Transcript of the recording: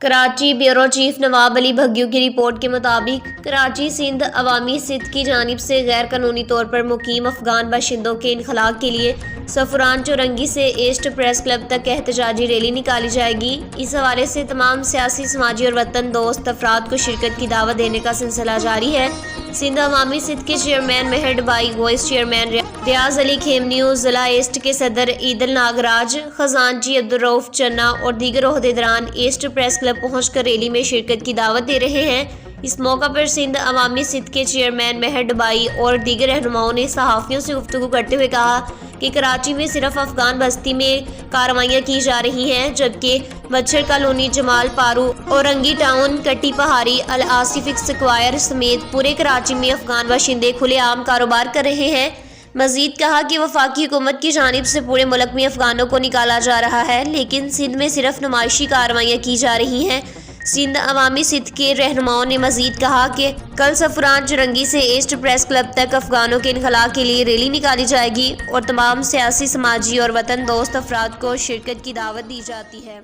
Karachi bureau chief Nawab Ali Bhaggu की report के मुताबिक कराची सिंध अवामी सिद्ध की जानिब से गैर कानूनी तौर पर मुकीम अफगान बाशिंदों के इनखला के लिए सफरान चौरंगी से ईस्ट प्रेस क्लब तक एहतजाजी रैली निकाली जाएगी। इस हवाले से तमाम सियासी, समाजी और वतन दोस्त अफराद को शिरकत की दावत देने का सिलसिला जारी है। सिंध अवामी सिद्ध के चेयरमैन मेहर डबाई, वाइस चेयरमैन रियाज अली खेमनी, जिला ईस्ट के सदर ईदल नागराज, खजानची अब्दुर्रऊफ चन्ना और दीगर ओहदेदारान ईस्ट प्रेस क्लब पहुंचकर रैली में शिरकत की दावत दे रहे हैं। इस मौका पर सिंध अवामी सिद्ध के चेयरमैन मेहर डबाई और दीगर रहनुमाओं ने सहाफ़ियों से गुफ्तगू करते हुए कहा कि कराची में सिर्फ अफगान बस्ती में कार्रवाइयाँ की जा रही हैं, जबकि मच्छर कॉलोनी, जमाल पारू, औरंगी टाउन, कट्टी पहाड़ी, अल आसिफ स्क्वायर समेत पूरे कराची में अफगान बाशिंदे खुलेआम कारोबार कर रहे हैं। मजीद कहा कि वफाकी हुकूमत की जानिब से पूरे मुल्क में अफगानों को निकाला जा रहा है, लेकिन सिंध में सिर्फ नुमाइशी कार्रवाइयाँ की जा रही हैं। सिंध अवामी सिद्ध के रहनुमाओं ने मजीद कहा कि कल सफरान चौरंगी से ईस्ट प्रेस क्लब तक अफगानों के इनखला के लिए रैली निकाली जाएगी और तमाम सियासी, समाजी और वतन दोस्त अफराद को शिरकत की दावत दी जाती है।